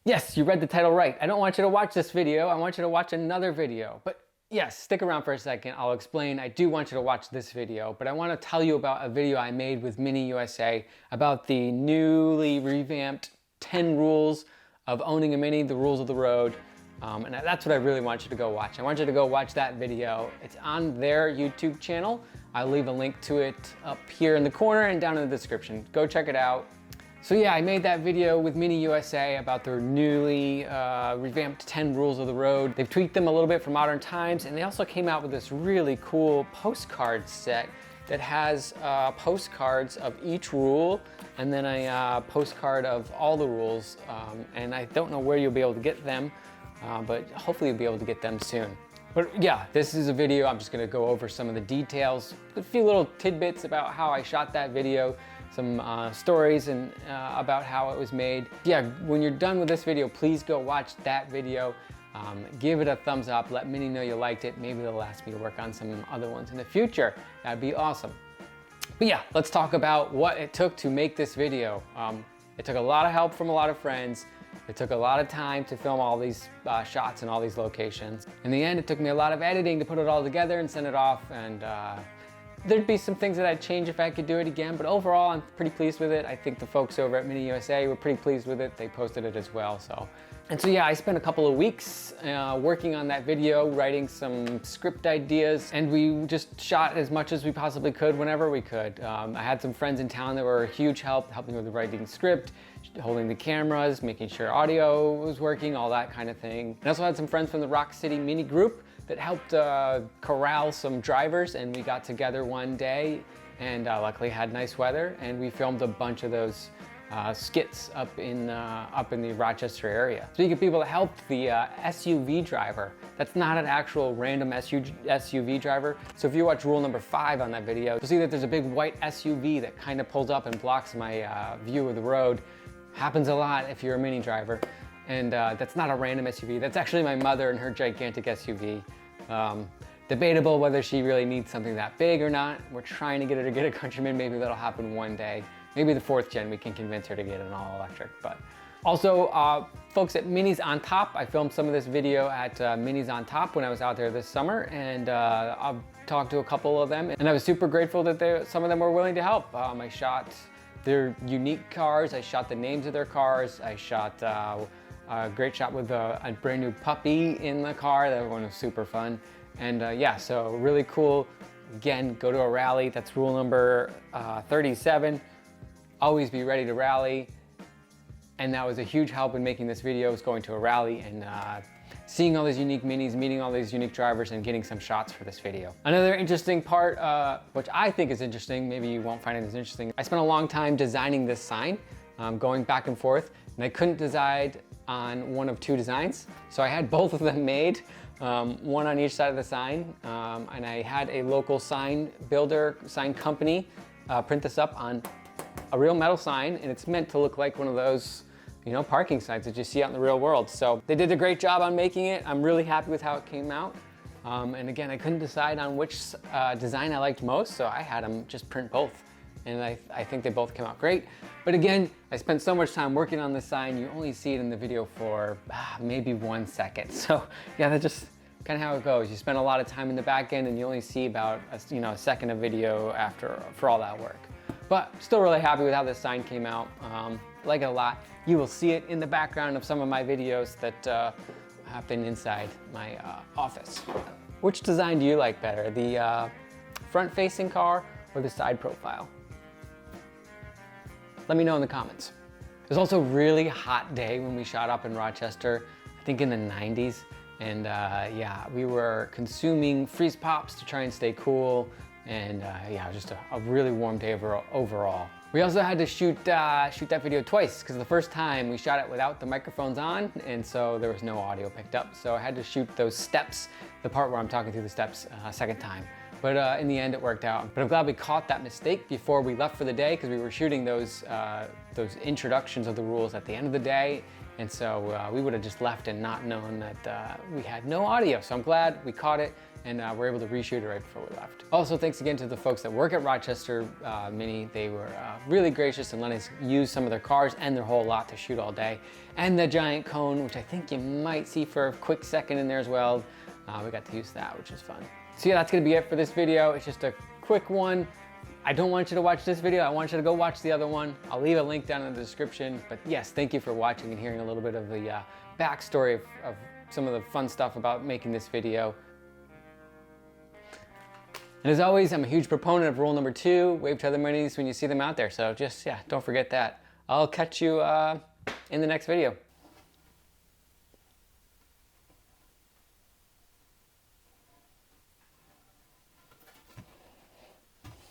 Yes, you read the title right. I don't want you to watch this video. I want you to watch another video. But yes, stick around for a second. I'll explain. I do want you to watch this video, but I want to tell you about a video I made with Mini USA about the newly revamped 10 rules of owning a Mini, the rules of the road. And that's what I really want you to go watch. I want you to go watch that video. It's on their YouTube channel. I'll leave a link to it up here in the corner and down in the description. Go check it out. So yeah, I made that video with Mini USA about their newly revamped 10 rules of the road. They've tweaked them a little bit for modern times, and they also came out with this really cool postcard set that has postcards of each rule and then a postcard of all the rules. And I don't know where you'll be able to get them, but hopefully you'll be able to get them soon. But yeah, this is a video. I'm just gonna go over some of the details, a few little tidbits about how I shot that video, some stories and about how it was made. Yeah, when you're done with this video, please go watch that video. Give it a thumbs up, let Mini know you liked it. Maybe they'll ask me to work on some other ones in the future. That'd be awesome. But yeah, let's talk about what it took to make this video. It took a lot of help from a lot of friends. It took a lot of time to film all these shots in all these locations. In the end, it took me a lot of editing to put it all together and send it off, and there'd be some things that I'd change if I could do it again, but overall I'm pretty pleased with it. I think the folks over at Mini USA were pretty pleased with it. They posted it as well. So yeah, I spent a couple of weeks working on that video, writing some script ideas, and we just shot as much as we possibly could whenever we could. I had some friends in town that were a huge help, helping with the writing script, holding the cameras, making sure audio was working, all that kind of thing. I also had some friends from the Rock City Mini group that helped corral some drivers, and we got together one day and luckily had nice weather, and we filmed a bunch of those skits up in the Rochester area. Speaking of people that helped, the SUV driver, that's not an actual random SUV driver. So if you watch rule number 5 on that video, you'll see that there's a big white SUV that kind of pulls up and blocks my view of the road. Happens a lot if you're a Mini driver. And that's not a random SUV. That's actually my mother and her gigantic SUV. Debatable whether she really needs something that big or not. We're trying to get her to get a Countryman. Maybe that'll happen one day. Maybe the 4th gen, we can convince her to get an all electric. But also, folks at Minis on Top, I filmed some of this video at Minis on Top when I was out there this summer, and I've talked to a couple of them, and I was super grateful that some of them were willing to help. I shot their unique cars. I shot the names of their cars. I shot a great shot with a brand new puppy in the car. That one was super fun. And yeah, so really cool. Again, go to a rally. That's rule number 37. Always be ready to rally. And that was a huge help in making this video, was going to a rally and seeing all these unique Minis, meeting all these unique drivers, and getting some shots for this video. Another interesting part, which I think is interesting, maybe you won't find it as interesting, I spent a long time designing this sign, going back and forth, and I couldn't decide on one of 2 designs. So I had both of them made, one on each side of the sign, and I had a local sign builder, sign company, print this up on a real metal sign, and it's meant to look like one of those, you know, parking signs that you see out in the real world. So they did a great job on making it. I'm really happy with how it came out. And again, I couldn't decide on which design I liked most, so I had them just print both. And I think they both came out great. But again, I spent so much time working on this sign, you only see it in the video for maybe 1 second. So yeah, that's just kind of how it goes. You spend a lot of time in the back end and you only see about a second of video for all that work. But still really happy with how this sign came out. Like it a lot. You will see it in the background of some of my videos that happen inside my office. Which design do you like better? The front-facing car or the side profile? Let me know in the comments. It was also a really hot day when we shot up in Rochester, I think in the 90s. And yeah, we were consuming freeze pops to try and stay cool. And yeah, it was just a really warm day overall. We also had to shoot that video twice, because the first time we shot it without the microphones on, and so there was no audio picked up. So I had to shoot those steps, the part where I'm talking through the steps, a second time. But in the end, it worked out. But I'm glad we caught that mistake before we left for the day, because we were shooting those introductions of the rules at the end of the day. And so we would have just left and not known that we had no audio. So I'm glad we caught it, and we're able to reshoot it right before we left. Also, thanks again to the folks that work at Rochester Mini. They were really gracious and let us use some of their cars and their whole lot to shoot all day. And the giant cone, which I think you might see for a quick second in there as well. We got to use that, which is fun. So yeah, that's gonna be it for this video. It's just a quick one. I don't want you to watch this video. I want you to go watch the other one. I'll leave a link down in the description. But yes, thank you for watching and hearing a little bit of the backstory of some of the fun stuff about making this video. And as always, I'm a huge proponent of rule number 2, wave to other minis when you see them out there. So just, yeah, don't forget that. I'll catch you in the next video.